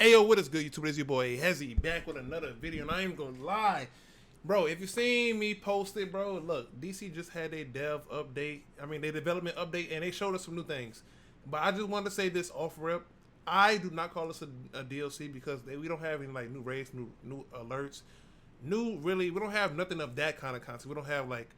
Ayo, what is good, YouTube? It's your boy Hesy back with another video, and I ain't gonna lie, bro. If you seen me post it, bro, look, DC just had a dev update. I mean, their development update, and they showed us some new things. But I just wanted to say this off rip. I do not call this a DLC because we don't have any like new raids, new alerts, we don't have nothing of that kind of content. We don't have like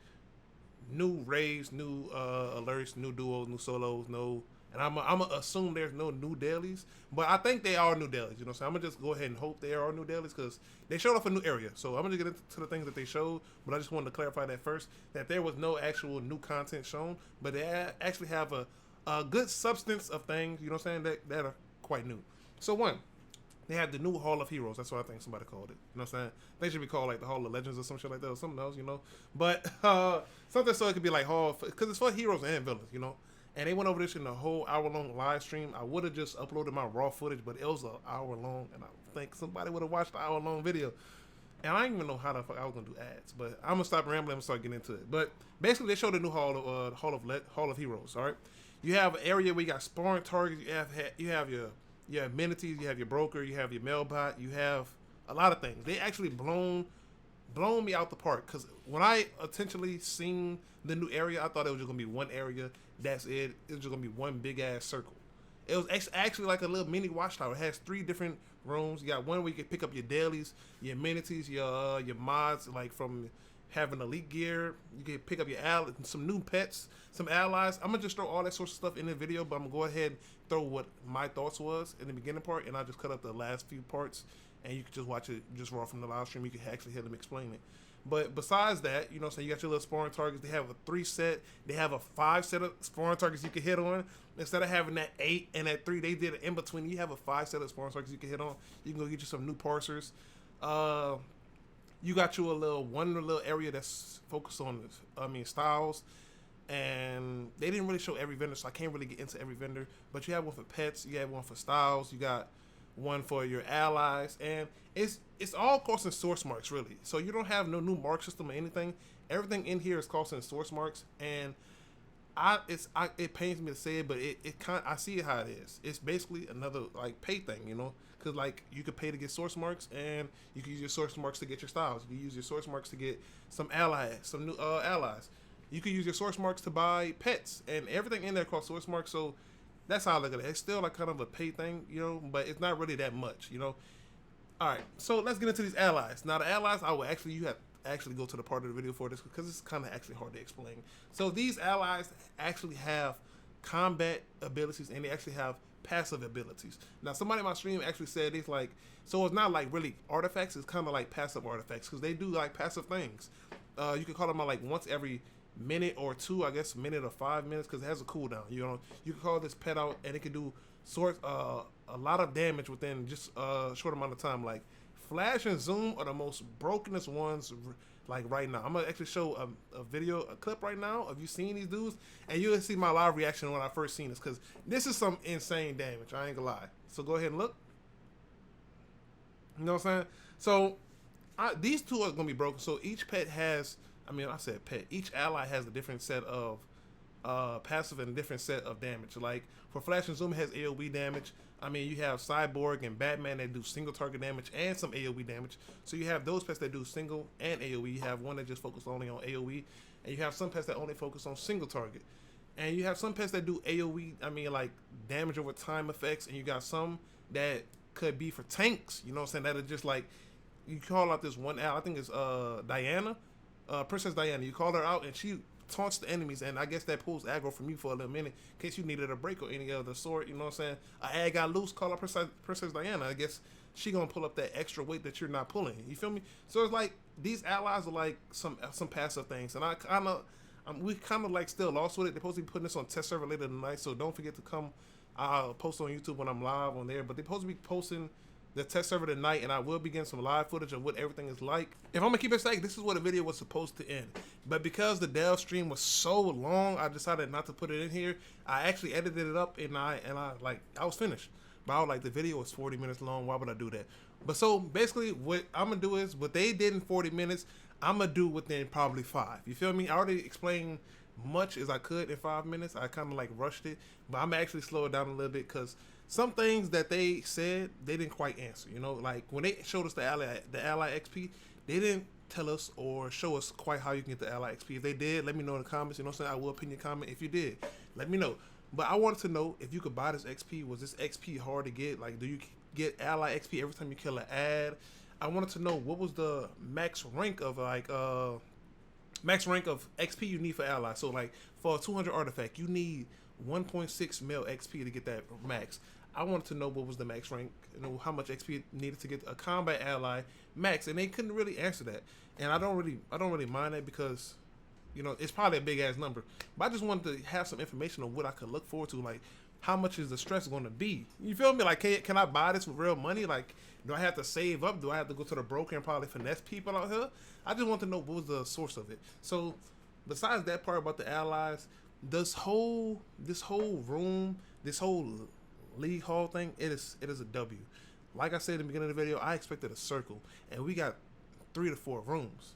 new raids, new alerts, new duos, new solos, no. And I'm gonna assume there's no new dailies, but I think they are new dailies. You know, so I'm gonna just go ahead and hope they are new dailies because they showed off a new area. So I'm gonna get into the things that they showed, but I just wanted to clarify that first, that there was no actual new content shown, but they actually have a good substance of things. You know what I'm saying, that are quite new. So one, they have the new Hall of Heroes. That's what I think somebody called it. You know what I'm saying? They should be called like the Hall of Legends or some shit like that or something else, you know. But something so it could be like Hall, because it's for heroes and villains, you know. And they went over this in a whole hour-long live stream. I would have just uploaded my raw footage, but it was an hour-long, and I think somebody would have watched the hour-long video. And I didn't even know how the fuck I was going to do ads. But I'm going to stop rambling and start getting into it. But basically, they showed the new Hall of Heroes, all right? You have an area where you got sparring targets. You have your amenities, you have your broker, you have your mailbot, you have a lot of things. They actually blown me out the park, because when I intentionally seen the new area, I thought it was just gonna be one area. That's it. It was just gonna be one big ass circle. It was actually like a little mini watchtower. It has 3 different rooms. You got one where you can pick up your dailies, your amenities, your mods, like from having elite gear. You can pick up your some new pets, some allies. I'm gonna just throw all that sort of stuff in the video, but I'm gonna go ahead and throw what my thoughts was in the beginning part, and I'll just cut up the last few parts, and you can just watch it just raw from the live stream. You can actually hear them explain it. But besides that, you know, so you got your little sparring targets. They have a 3 set. They have a 5 set of sparring targets you can hit on. Instead of having that 8 and that 3, they did it in between. You have a 5 set of sparring targets you can hit on. You can go get you some new parsers. You got you one little area that's focused on styles. And they didn't really show every vendor, so I can't really get into every vendor. But you have one for pets, you have one for styles, you got one for your allies, and it's all costing source marks, really. So you don't have no new mark system or anything. Everything in here is costing source marks, and it pains me to say it, but I see it how it is. It's basically another like pay thing, you know, because like you could pay to get source marks, and you can use your source marks to get your styles. You can use your source marks to get some new allies. You can use your source marks to buy pets, and everything in there costs source marks. So that's how I look at it. It's still like kind of a pay thing, you know, but it's not really that much, you know. All right, so let's get into these allies. Now the allies, you have to actually go to the part of the video for this because it's kind of actually hard to explain. So these allies actually have combat abilities, and they actually have passive abilities. Now somebody in my stream actually said it's like, so it's not like really artifacts, it's kind of like passive artifacts, because they do like passive things. You can call them like once every minute or 2, I guess, minute or 5 minutes, because it has a cooldown. You know, you can call this pet out, and it can do a lot of damage within just a short amount of time. Like flash and zoom are the most brokenest ones. Like right now, I'm gonna actually show a clip right now of you seeing these dudes, and you'll see my live reaction when I first seen this, because this is some insane damage. I ain't gonna lie. So go ahead and look. You know what I'm saying? So these 2 are gonna be broken. So each pet has, I said pet. Each ally has a different set of passive and a different set of damage. Like for Flash and Zoom, it has AoE damage. You have Cyborg and Batman that do single target damage and some AoE damage. So you have those pets that do single and AoE. You have one that just focuses only on AoE, and you have some pets that only focus on single target. And you have some pets that do AoE, like damage over time effects, and you got some that could be for tanks. You know what I'm saying? That are just like, you call out this one ally, I think it's Diana. Princess Diana, you call her out and she taunts the enemies, and I guess that pulls aggro from you for a little minute in case you needed a break or any other sort. You know what I'm saying? An ad got loose, call out Princess Diana. I guess she gonna pull up that extra weight that you're not pulling. You feel me? So it's like these allies are like some passive things, and we kind of like still lost with it. They're supposed to be putting this on test server later tonight, so don't forget to come. I'll post on YouTube when I'm live on there, but they're supposed to be posting the test server tonight, and I will begin some live footage of what everything is like. If I'm gonna keep it safe, this is what the video was supposed to end, but because the Dell stream was so long, I decided not to put it in here. I actually edited it up, and I was finished, but I was like, the video was 40 minutes long, why would I do that? But so basically what I'm gonna do is what they did in 40 minutes, I'm gonna do within probably 5. You feel me? I already explained much as I could in 5 minutes. I kind of like rushed it, but I'm actually slow it down a little bit, because some things that they said they didn't quite answer. You know, like when they showed us the Ally XP, they didn't tell us or show us quite how you can get the Ally XP. If they did, let me know in the comments. You know what I'm saying? I will pin your comment. If you did, let me know. But I wanted to know if you could buy this XP. Was this XP hard to get? Like, do you get Ally XP every time you kill an ad? I wanted to know what was the max rank of XP you need for Ally. So like for a 200 artifact, you need 1.6 mil XP to get that max. I wanted to know what was the max rank, you know, how much XP needed to get a combat ally max, and they couldn't really answer that. And I don't really mind that because, you know, it's probably a big ass number. But I just wanted to have some information on what I could look forward to, like how much is the stress going to be? You feel me? Like, can I buy this with real money? Like, do I have to save up? Do I have to go to the broker and probably finesse people out here? I just want to know what was the source of it. So, besides that part about the allies, this whole room, this whole League Hall thing, it is a W. Like I said in the beginning of the video, I expected a circle, and we got 3 to 4 rooms.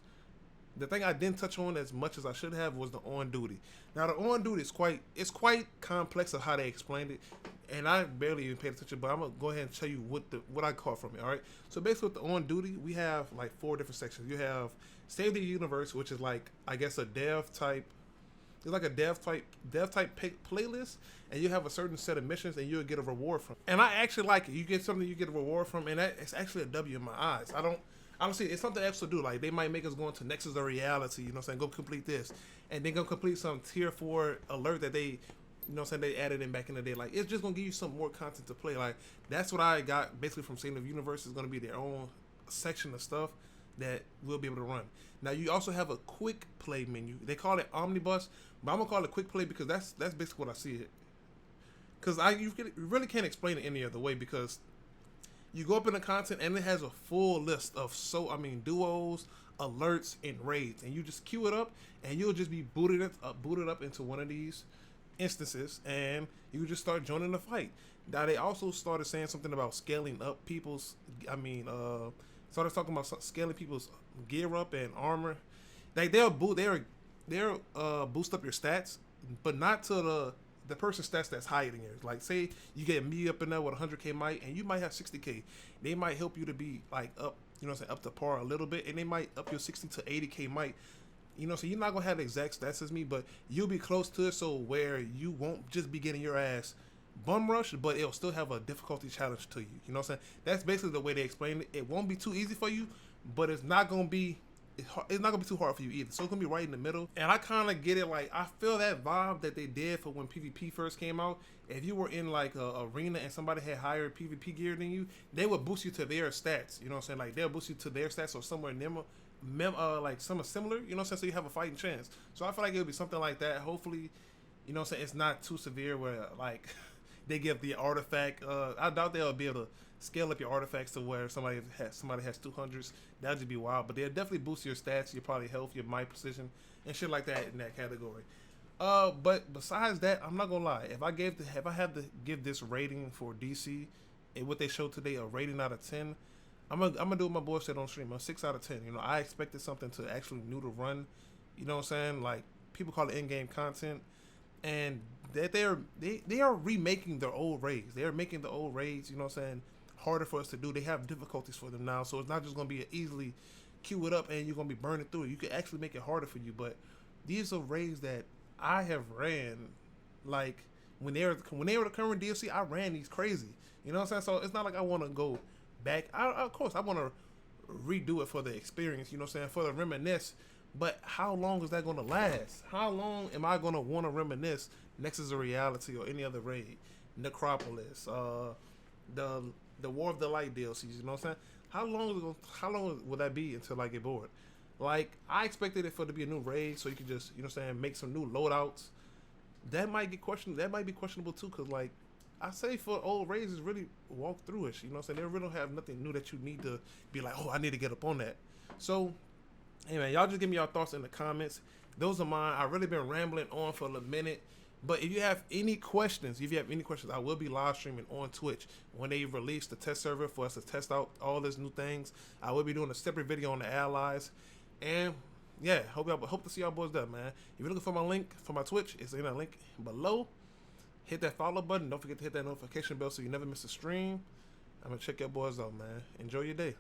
The thing I didn't touch on as much as I should have was the on duty. Now the on duty is quite complex of how they explained it, and I barely even paid attention. But I'm gonna go ahead and tell you what I caught from it. All right. So basically, with the on duty, we have like 4 different sections. You have Save the Universe, which is like, I guess, a dev type. It's like a dev type playlist, and you have a certain set of missions, and you'll get a reward from. And I actually like it. You get something you get a reward from, and it's actually a W in my eyes. I don't see it's something else to do. Like they might make us go into Nexus of Reality, you know what I'm saying? Go complete this, and then go complete some tier 4 alert that they, you know what I'm saying, they added in back in the day. Like it's just gonna give you some more content to play. Like that's what I got basically from Saving the Universe. Is gonna be their own section of stuff that we'll be able to run. Now you also have a quick play menu. They call it Omnibus, but I'm gonna call it quick play because that's basically what I see it. Because you really can't explain it any other way, because you go up in the content and it has a full list of duos, alerts, and raids, and you just queue it up, and you'll just be booted up into one of these instances, and you just start joining the fight. Now they also started saying something about scaling up people's. Started talking about scaling people's gear up and armor. Like they'll boost up your stats, but not to the person's stats that's higher than yours. Like say you get me up in there with 100k might, and you might have 60k. They might help you to be like up, you know what I'm saying, up to par a little bit, and they might up your 60 to 80k might. You know, so you're not gonna have the exact stats as me, but you'll be close to it, so where you won't just be getting your ass bum rush, but it'll still have a difficulty challenge to you. You know what I'm saying? That's basically the way they explain it. It won't be too easy for you, but it's not gonna be too hard for you either. So it's gonna be right in the middle. And I kind of get it. Like I feel that vibe that they did for when PvP first came out. If you were in like a arena and somebody had higher PvP gear than you, they would boost you to their stats. You know what I'm saying? Like they'll boost you to their stats or somewhere like somewhere similar. You know what I'm saying? So you have a fighting chance. So I feel like it'll be something like that. Hopefully, you know what I'm saying, it's not too severe where like they give the artifact. I doubt they'll be able to scale up your artifacts to where somebody has 200s. That'd just be wild. But they'll definitely boost your stats, your probably health, your might precision, and shit like that in that category. But besides that, I'm not gonna lie. If I had to give this rating for DC and what they showed today, a rating out of 10, I'm gonna do what my boy said on stream. A 6 out of 10. You know, I expected something to actually new to run. You know what I'm saying? Like people call it in-game content, and that they are remaking their old raids. They are making the old raids, you know what I'm saying, harder for us to do. They have difficulties for them now, so it's not just gonna be an easily queue it up and you're gonna be burning through it. You can actually make it harder for you. But these are raids that I have ran, like when they were the current DLC, I ran these crazy. You know what I'm saying? So it's not like I want to go back. Of course I want to redo it for the experience. You know what I'm saying? For the reminisce. But how long is that going to last? How long am I going to want to reminisce Nexus of Reality or any other raid? Necropolis, the War of the Light DLCs, you know what I'm saying? How long will that be until I get bored? Like, I expected it for it to be a new raid so you could just, you know what I'm saying, make some new loadouts. That might be questionable too, because like I say, for old raids is really walk through it, you know what I'm saying? They really don't have nothing new that you need to be like, oh, I need to get up on that. So hey man, y'all just give me your thoughts in the comments. Those are mine. I've really been rambling on for a minute. But if you have any questions, I will be live streaming on Twitch when they release the test server for us to test out all these new things. I will be doing a separate video on the allies. And yeah, hope to see y'all boys there, man. If you're looking for my link for my Twitch, it's in that link below. Hit that follow button. Don't forget to hit that notification bell so you never miss a stream. I'm gonna check your boys out, man. Enjoy your day.